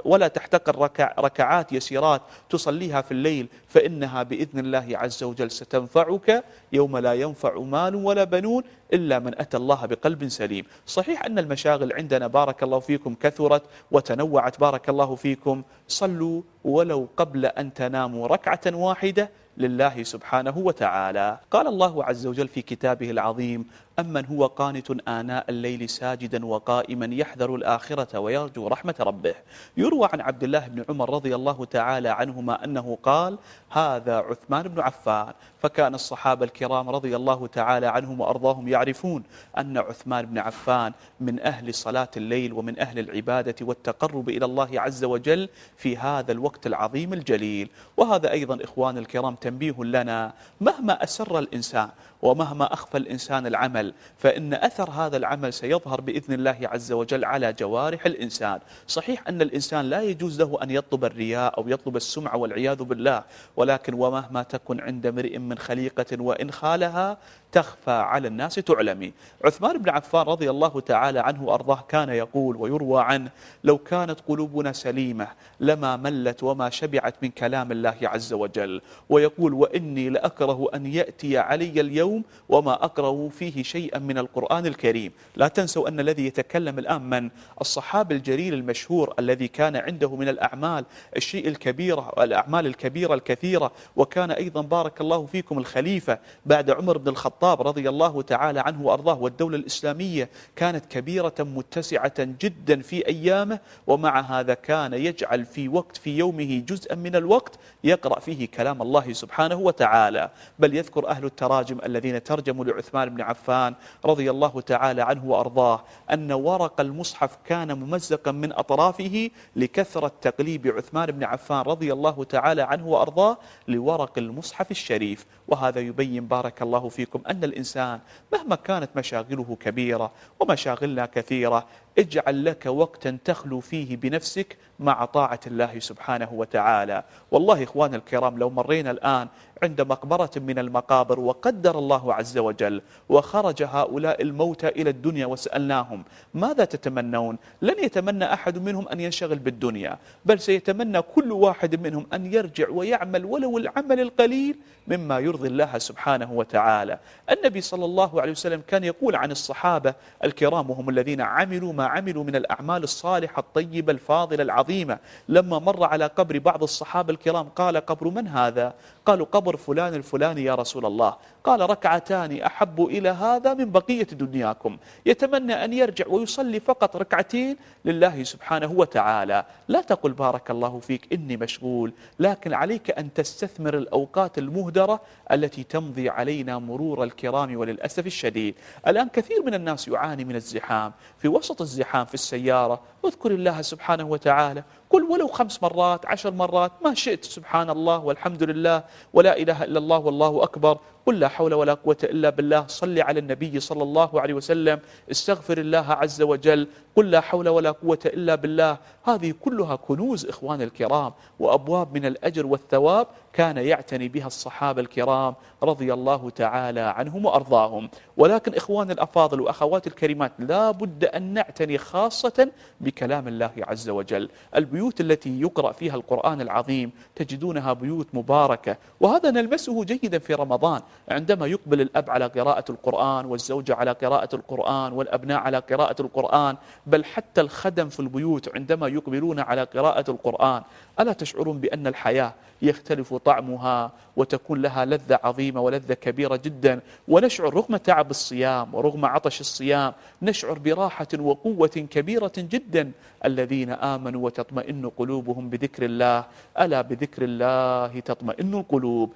ولا تحتقر ركعات يسيرات تصليها في الليل، فإنها بإذن الله عز وجل ستنفعك يوم لا ينفع مال ولا بنون إلا من أتى الله بقلب سليم. صحيح أن المشاغل عندنا بارك الله فيكم كثرت وتنوعت بارك الله فيكم. صلوا ولو قبل أن تناموا ركعة واحدة لله سبحانه وتعالى. قال الله عز وجل في كتابه العظيم: أمن هو قانت آناء الليل ساجدا وقائما يحذر الآخرة ويرجو رحمة ربه. يروى عن عبد الله بن عمر رضي الله تعالى عنهما أنه قال: هذا عثمان بن عفان. فكان الصحابة الكرام رضي الله تعالى عنهم وأرضاهم يعرفون أن عثمان بن عفان من أهل صلاة الليل ومن أهل العبادة والتقرب إلى الله عز وجل في هذا الوقت العظيم الجليل. وهذا أيضا إخوان الكرام تنبيه لنا: مهما أسر الإنسان ومهما أخفى الإنسان العمل فإن أثر هذا العمل سيظهر بإذن الله عز وجل على جوارح الإنسان. صحيح أن الإنسان لا يجوز له أن يطلب الرياء أو يطلب السمعة والعياذ بالله، ولكن ومهما تكن عند امرئ من خليقة وإن خالها تخفى على الناس تعلمي. عثمان بن عفان رضي الله تعالى عنه وأرضاه كان يقول ويروى عنه: لو كانت قلوبنا سليمة لما ملت وما شبعت من كلام الله عز وجل. ويقول: وإني لأكره أن يأتي علي اليوم وما أكره فيه شيئا من القرآن الكريم. لا تنسوا أن الذي يتكلم الآن من الصحابي الجليل المشهور الذي كان عنده من الأعمال الشيء الكبيرة، الأعمال الكبيرة الكثيرة، وكان أيضا بارك الله فيكم الخليفة بعد عمر بن الخطاب رضي الله تعالى عنه وأرضاه. والدولة الإسلامية كانت كبيرة متسعة جدا في أيامه، ومع هذا كان يجعل في يومه جزءا من الوقت يقرأ فيه كلام الله سبحانه وتعالى. بل يذكر أهل التراجم الذين ترجموا لعثمان بن عفان رضي الله تعالى عنه وأرضاه أن ورق المصحف كان ممزقا من أطرافه لكثرة تقليب عثمان بن عفان رضي الله تعالى عنه وأرضاه لورق المصحف الشريف. وهذا يبين بارك الله فيكم أن الإنسان مهما كانت مشاغله كبيرة ومشاغلنا كثيرة اجعل لك وقتا تخلو فيه بنفسك مع طاعة الله سبحانه وتعالى. والله إخوان الكرام لو مرينا الآن عند مقبرة من المقابر وقدر الله عز وجل وخرج هؤلاء الموتى إلى الدنيا وسألناهم ماذا تتمنون، لن يتمنى أحد منهم أن ينشغل بالدنيا، بل سيتمنى كل واحد منهم أن يرجع ويعمل ولو العمل القليل مما يرضي الله سبحانه وتعالى. النبي صلى الله عليه وسلم كان يقول عن الصحابة الكرام وهم الذين عملوا ما عملوا من الأعمال الصالحة الطيبة الفاضلة العظيمة، لما مر على قبر بعض الصحابة الكرام قال: قبر من هذا؟ قالوا: قبر فلان الفلاني يا رسول الله. قال: ركعتان أحب إلى هذا من بقية دنياكم. يتمنى أن يرجع ويصلي فقط ركعتين لله سبحانه وتعالى. لا تقل بارك الله فيك إني مشغول، لكن عليك أن تستثمر الأوقات المهدرة التي تمضي علينا مرور الكرام. وللأسف الشديد الآن كثير من الناس يعاني من الزحام. في وسط الزحام في السيارة اذكر الله سبحانه وتعالى، قل ولو 5 مرات 10 مرات ما شئت، سبحان الله والحمد لله ولا إله إلا الله والله أكبر، قل لا حول ولا قوة إلا بالله، صل على النبي صلى الله عليه وسلم، استغفر الله عز وجل، قل لا حول ولا قوة إلا بالله. هذه كلها كنوز إخوان الكرام وأبواب من الأجر والثواب كان يعتني بها الصحابة الكرام رضي الله تعالى عنهم وأرضاهم. ولكن إخوان الأفاضل وأخوات الكريمات لا بد أن نعتني خاصة بكلام الله عز وجل. البيوت التي يقرأ فيها القرآن العظيم تجدونها بيوت مباركة، وهذا نلمسه جيدا في رمضان عندما يقبل الأب على قراءة القرآن والزوجة على قراءة القرآن والأبناء على قراءة القرآن، بل حتى الخدم في البيوت عندما يقبلون على قراءة القرآن. ألا تشعرون بأن الحياة يختلف طعمها وتكون لها لذة عظيمة ولذة كبيرة جدا، ونشعر رغم تعب الصيام ورغم عطش الصيام نشعر براحة وقوة كبيرة جدا. الذين آمنوا وتطمئن قلوبهم بذكر الله، ألا بذكر الله تطمئن القلوب.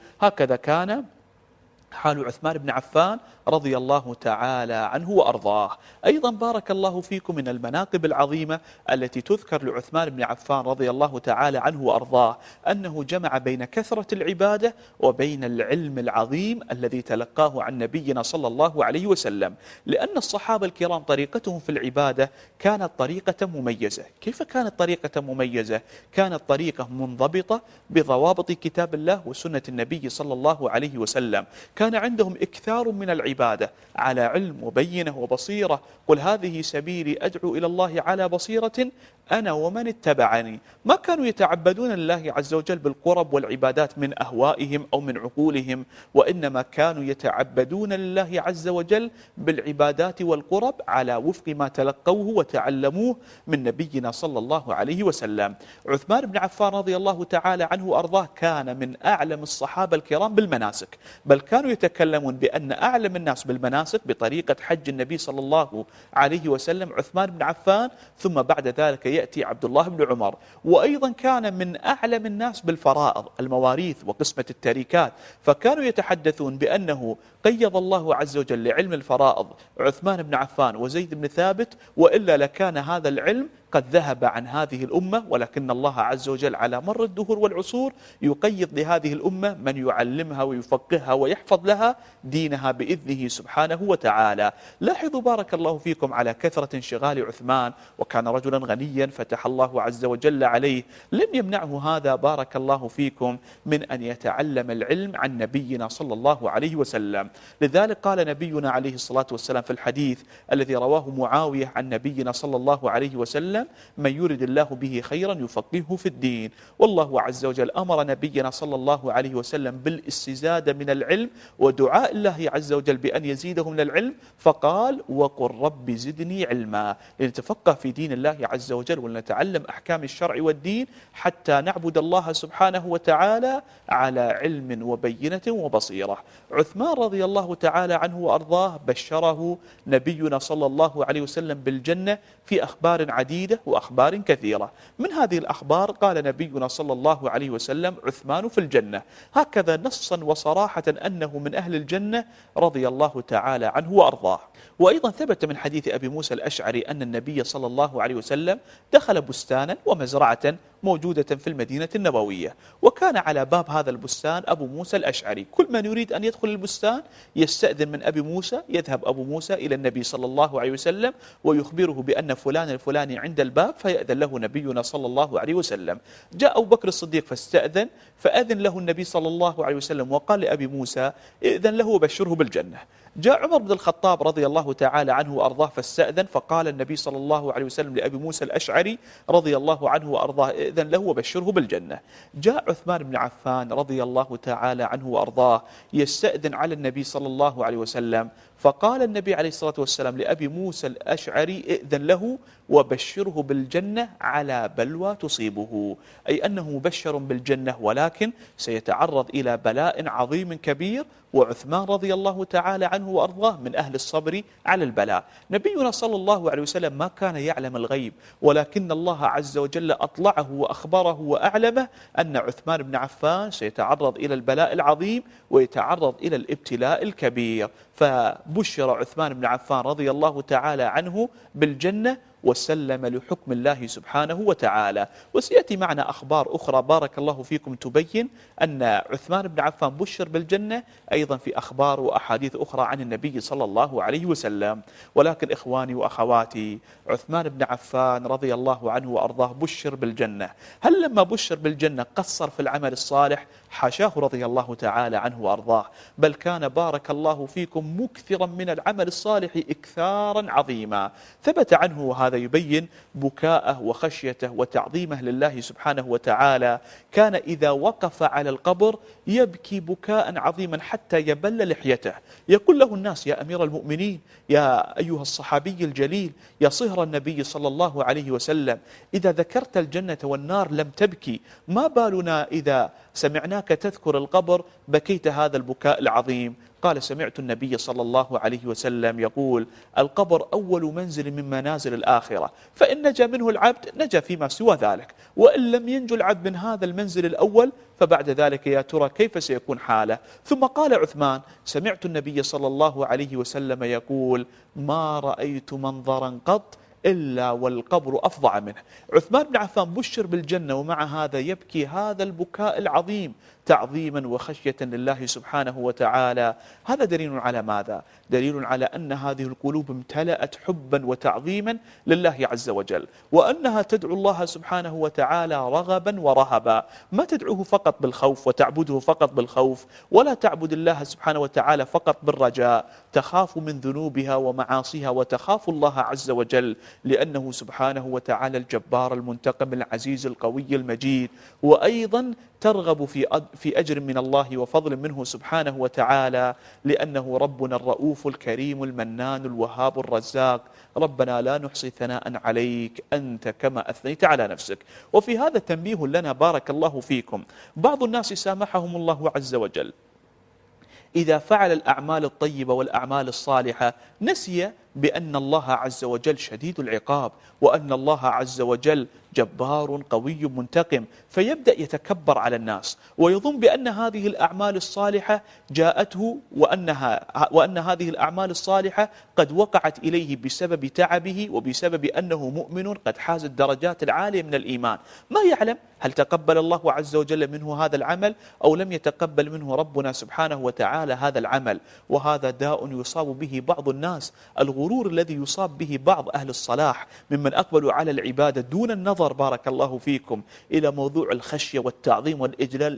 حال عثمان بن عفان رضي الله تعالى عنه وأرضاه. أيضا بارك الله فيكم من المناقب العظيمة التي تذكر لعثمان بن عفان رضي الله تعالى عنه وأرضاه أنه جمع بين كثرة العبادة وبين العلم العظيم الذي تلقاه عن نبينا صلى الله عليه وسلم. لأن الصحابة الكرام طريقتهم في العبادة كانت طريقة مميزة. كيف كانت طريقة مميزة؟ كانت طريقة منضبطة بضوابط كتاب الله وسنة النبي صلى الله عليه وسلم. كان عندهم إكثار من العبادة على علم وبينة وبصيرة. قل هذه سبيلي أدعو إلى الله على بصيرة أنا ومن اتبعني. ما كانوا يتعبدون لله عز وجل بالقرب والعبادات من أهوائهم أو من عقولهم، وإنما كانوا يتعبدون لله عز وجل بالعبادات والقرب على وفق ما تلقوه وتعلموه من نبينا صلى الله عليه وسلم. عثمان بن عفان رضي الله تعالى عنه وأرضاه كان من أعلم الصحابة الكرام بالمناسك، بل كانوا يتكلمون بأن أعلم الناس بالمناسك بطريقة حج النبي صلى الله عليه وسلم عثمان بن عفان، ثم بعد ذلك يأتي عبد الله بن عمر. وأيضا كان من أعلم الناس بالفرائض المواريث وقسمة التركات، فكانوا يتحدثون بأنه قيض الله عز وجل لعلم الفرائض عثمان بن عفان وزيد بن ثابت، وإلا لكان هذا العلم قد ذهب عن هذه الأمة، ولكن الله عز وجل على مر الدهور والعصور يقيض لهذه الأمة من يعلمها ويفقهها ويحفظ لها دينها بإذنه سبحانه وتعالى. لاحظوا بارك الله فيكم على كثرة انشغال عثمان، وكان رجلا غنيا فتح الله عز وجل عليه، لم يمنعه هذا بارك الله فيكم من أن يتعلم العلم عن نبينا صلى الله عليه وسلم. لذلك قال نبينا عليه الصلاة والسلام في الحديث الذي رواه معاوية عن نبينا صلى الله عليه وسلم: من يرد الله به خيرا يفقهه في الدين. والله عز وجل أمر نبينا صلى الله عليه وسلم بالاستزادة من العلم ودعاء الله عز وجل بأن يزيده من العلم، فقال: وقل رب زدني علما، لنتفقه في دين الله عز وجل ولنتعلم أحكام الشرع والدين حتى نعبد الله سبحانه وتعالى على علم وبينة وبصيرة. عثمان رضي الله تعالى عنه وأرضاه بشره نبينا صلى الله عليه وسلم بالجنة في أخبار عديدة وأخبار كثيرة. من هذه الأخبار قال نبينا صلى الله عليه وسلم: عثمان في الجنة، هكذا نصا وصراحة أنه من أهل الجنة رضي الله تعالى عنه وأرضاه. وأيضا ثبت من حديث أبي موسى الأشعري أن النبي صلى الله عليه وسلم دخل بستانا ومزرعة موجودة في المدينة النبوية، وكان على باب هذا البستان أبو موسى الأشعري. كل من يريد أن يدخل البستان يستأذن من أبي موسى، يذهب أبو موسى إلى النبي صلى الله عليه وسلم ويخبره بأن فلان الفلاني عند الباب، فيأذن له نبينا صلى الله عليه وسلم. جاء أبو بكر الصديق فاستأذن، فأذن له النبي صلى الله عليه وسلم وقال لأبي موسى: ائذن له وبشره بالجنة. جاء عمر بن الخطاب رضي الله تعالى عنه وأرضاه فاستأذن، فقال النبي صلى الله عليه وسلم لأبي موسى الأشعري رضي الله عنه وأرضاه: ائذن له وبشره بالجنة. جاء عثمان بن عفان رضي الله تعالى عنه وأرضاه يستأذن على النبي صلى الله عليه وسلم، فقال النبي عليه الصلاة والسلام لأبي موسى الأشعري: ائذن له وبشره بالجنة على بلوى تصيبه، أي أنه مبشر بالجنة ولكن سيتعرض إلى بلاء عظيم كبير. وعثمان رضي الله تعالى عنه وأرضاه من أهل الصبر على البلاء. نبينا صلى الله عليه وسلم ما كان يعلم الغيب، ولكن الله عز وجل أطلعه وأخبره وأعلمه أن عثمان بن عفان سيتعرض إلى البلاء العظيم ويتعرض إلى الابتلاء الكبير، فبشر عثمان بن عفان رضي الله تعالى عنه بالجنة وسلم لحكم الله سبحانه وتعالى. وسيأتي معنا أخبار أخرى بارك الله فيكم تبين أن عثمان بن عفان بشر بالجنة أيضا في أخبار وأحاديث أخرى عن النبي صلى الله عليه وسلم. ولكن إخواني وأخواتي، عثمان بن عفان رضي الله عنه وأرضاه بشر بالجنة، هل لما بشر بالجنة قصر في العمل الصالح؟ حاشاه رضي الله تعالى عنه وأرضاه، بل كان بارك الله فيكم مكثرا من العمل الصالح إكثارا عظيما. ثبت عنه، وهذا يبين بكاءه وخشيته وتعظيمه لله سبحانه وتعالى، كان إذا وقف على القبر يبكي بكاء عظيما حتى يبل لحيته. يقول له الناس: يا أمير المؤمنين، يا أيها الصحابي الجليل، يا صهر النبي صلى الله عليه وسلم، إذا ذكرت الجنة والنار لم تبكي، ما بالنا إذا سمعناك تذكر القبر بكيت هذا البكاء العظيم؟ قال: سمعت النبي صلى الله عليه وسلم يقول: القبر أول منزل من منازل الآخرة، فإن نجا منه العبد نجا فيما سوى ذلك، وإن لم ينجو العبد من هذا المنزل الأول فبعد ذلك يا ترى كيف سيكون حاله. ثم قال عثمان: سمعت النبي صلى الله عليه وسلم يقول: ما رأيت منظرا قط إلا والقبر أفظع منه. عثمان بن عفان بشر بالجنة، ومع هذا يبكي هذا البكاء العظيم تعظيما وخشية لله سبحانه وتعالى. هذا دليل على ماذا؟ دليل على أن هذه القلوب امتلأت حبا وتعظيما لله عز وجل، وأنها تدعو الله سبحانه وتعالى رغبا ورهبا، ما تدعوه فقط بالخوف وتعبده فقط بالخوف، ولا تعبد الله سبحانه وتعالى فقط بالرجاء، تخاف من ذنوبها ومعاصيها وتخاف الله عز وجل، لأنه سبحانه وتعالى الجبار المنتقم العزيز القوي المجيد. وأيضا ترغب في أجر من الله وفضل منه سبحانه وتعالى، لأنه ربنا الرؤوف الكريم المنان الوهاب الرزاق. ربنا لا نحصي ثناء عليك أنت كما أثنيت على نفسك. وفي هذا تنبيه لنا بارك الله فيكم. بعض الناس سامحهم الله عز وجل إذا فعل الأعمال الطيبة والأعمال الصالحة نسي بأن الله عز وجل شديد العقاب، وأن الله عز وجل جبار قوي منتقم، فيبدأ يتكبر على الناس ويظن بأن هذه الأعمال الصالحة جاءته، وأن هذه الأعمال الصالحة قد وقعت إليه بسبب تعبه وبسبب أنه مؤمن قد حاز الدرجات العالية من الإيمان. ما يعلم هل تقبل الله عز وجل منه هذا العمل أو لم يتقبل منه ربنا سبحانه وتعالى هذا العمل. وهذا داء يصاب به بعض الناس، الغرور الذي يصاب به بعض أهل الصلاح ممن أقبلوا على العبادة دون النظر بارك الله فيكم إلى موضوع الخشية والتعظيم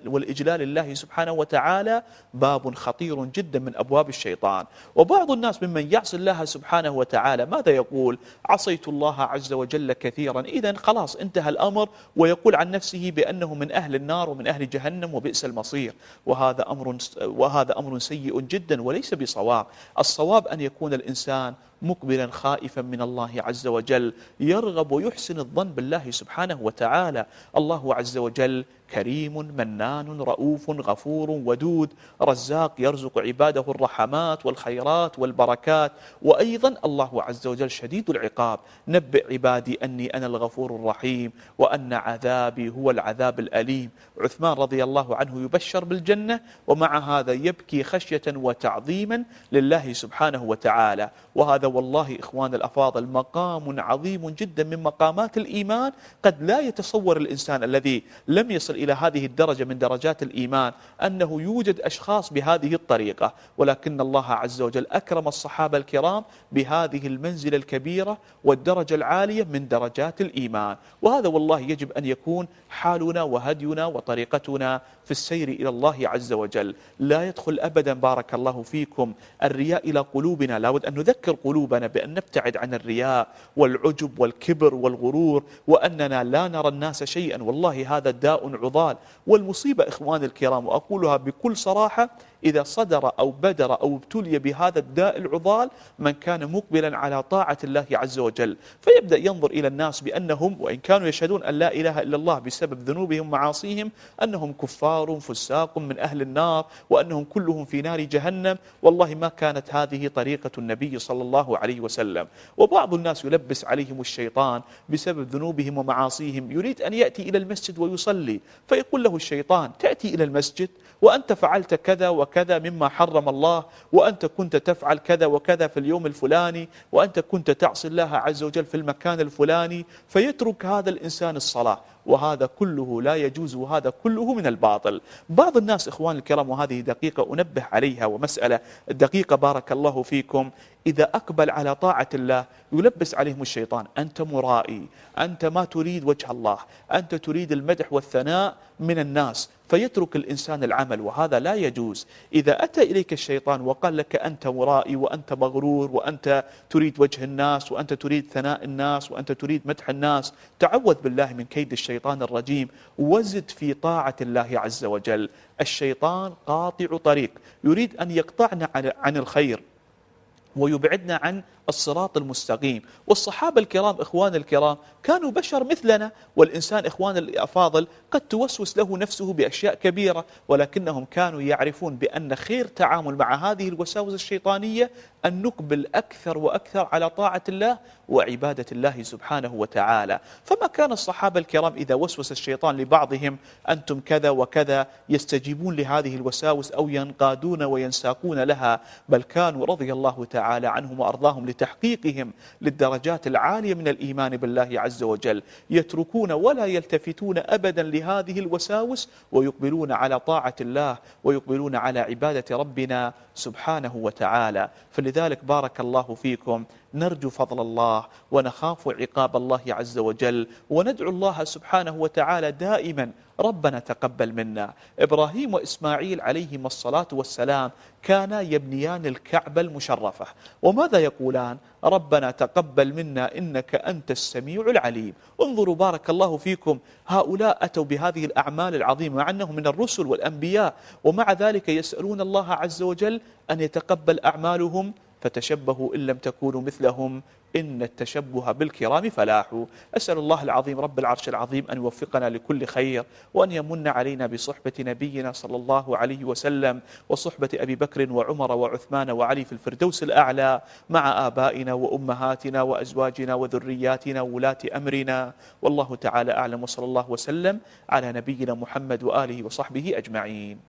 والإجلال لله سبحانه وتعالى، باب خطير جدا من أبواب الشيطان. وبعض الناس ممن يعصي الله سبحانه وتعالى ماذا يقول؟ عصيت الله عز وجل كثيرا، إذن خلاص انتهى الأمر، ويقول عن نفسه بأنه من أهل النار ومن أهل جهنم وبئس المصير. وهذا أمر سيء جدا وليس بصواب. الصواب أن يكون الإنسان مقبلا خائفا من الله عز وجل، يرغب ويحسن الظن بالله سبحانه وتعالى. الله عز وجل كريم منان رؤوف غفور ودود رزاق، يرزق عباده الرحمات والخيرات والبركات. وأيضا الله عز وجل شديد العقاب. نبئ عبادي أني أنا الغفور الرحيم وأن عذابي هو العذاب الأليم. عثمان رضي الله عنه يبشر بالجنة، ومع هذا يبكي خشية وتعظيما لله سبحانه وتعالى. وهذا والله إخوان الأفاضل مقام عظيم جدا من مقامات الإيمان، قد لا يتصور الإنسان الذي لم يصل إلى هذه الدرجة من درجات الإيمان أنه يوجد أشخاص بهذه الطريقة، ولكن الله عز وجل أكرم الصحابة الكرام بهذه المنزلة الكبيرة والدرجة العالية من درجات الإيمان. وهذا والله يجب أن يكون حالنا وهدينا وطريقتنا في السير إلى الله عز وجل. لا يدخل أبدا بارك الله فيكم الرياء إلى قلوبنا. لا بد أن نذكر قلوبنا بأن نبتعد عن الرياء والعجب والكبر والغرور، وأننا لا نرى الناس شيئا. والله هذا داء عضال. والمصيبة إخواني الكرام، وأقولها بكل صراحة، إذا صدر أو بدر أو ابتلي بهذا الداء العضال من كان مقبلا على طاعة الله عز وجل، فيبدأ ينظر إلى الناس بأنهم وإن كانوا يشهدون أن لا إله إلا الله بسبب ذنوبهم ومعاصيهم أنهم كفار فساق من أهل النار، وأنهم كلهم في نار جهنم. والله ما كانت هذه طريقة النبي صلى الله عليه وسلم. وبعض الناس يلبس عليهم الشيطان بسبب ذنوبهم ومعاصيهم، يريد أن يأتي إلى المسجد ويصلي، فيقول له الشيطان: تأتي إلى المسجد وأنت فعلت كذا وكذا مما حرم الله، وأنت كنت تفعل كذا وكذا في اليوم الفلاني، وأنت كنت تعصي الله عز وجل في المكان الفلاني، فيترك هذا الإنسان الصلاة. وهذا كله لا يجوز، وهذا كله من الباطل. بعض الناس إخوان الكرام، وهذه دقيقة أنبه عليها ومسألة دقيقة بارك الله فيكم، إذا أقبل على طاعة الله يلبس عليهم الشيطان: أنت مرائي، أنت ما تريد وجه الله، أنت تريد المدح والثناء من الناس، فيترك الإنسان العمل. وهذا لا يجوز. إذا أتى إليك الشيطان وقال لك أنت مرائي وأنت مغرور وأنت تريد وجه الناس وأنت تريد ثناء الناس وأنت تريد مدح الناس، تعوذ بالله من كيد الشيطان الرجيم، وزد في طاعة الله عز وجل. الشيطان قاطع طريق، يريد أن يقطعنا عن الخير، ويبعدنا عن الصراط المستقيم. والصحابة الكرام إخوان الكرام كانوا بشر مثلنا، والإنسان إخوان الأفاضل قد توسوس له نفسه بأشياء كبيرة، ولكنهم كانوا يعرفون بأن خير تعامل مع هذه الوساوس الشيطانية أن نقبل أكثر وأكثر على طاعة الله وعبادة الله سبحانه وتعالى. فما كان الصحابة الكرام إذا وسوس الشيطان لبعضهم أنتم كذا وكذا يستجيبون لهذه الوساوس أو ينقادون وينساقون لها، بل كانوا رضي الله تعالى عنهم وأرضاهم لتحقيقهم للدرجات العالية من الإيمان بالله عز وجل يتركون ولا يلتفتون أبدا لهذه الوساوس، ويقبلون على طاعة الله ويقبلون على عبادة ربنا سبحانه وتعالى. فلذلك بارك الله فيكم نرجو فضل الله ونخاف عقاب الله عز وجل، وندعو الله سبحانه وتعالى دائما ربنا تقبل منا. إبراهيم وإسماعيل عليهما الصلاة والسلام كانا يبنيان الكعبة المشرفة، وماذا يقولان؟ ربنا تقبل منا إنك أنت السميع العليم. انظروا بارك الله فيكم، هؤلاء أتوا بهذه الأعمال العظيمة مع أنهم من الرسل والأنبياء، ومع ذلك يسألون الله عز وجل أن يتقبل أعمالهم. فتشبهوا إن لم تكونوا مثلهم إن التشبه بالكرام فلاح. أسأل الله العظيم رب العرش العظيم أن يوفقنا لكل خير، وأن يمن علينا بصحبة نبينا صلى الله عليه وسلم، وصحبة أبي بكر وعمر وعثمان وعلي في الفردوس الأعلى مع آبائنا وأمهاتنا وأزواجنا وذرياتنا وولاة أمرنا. والله تعالى أعلم، وصلى الله وسلم على نبينا محمد وآله وصحبه أجمعين.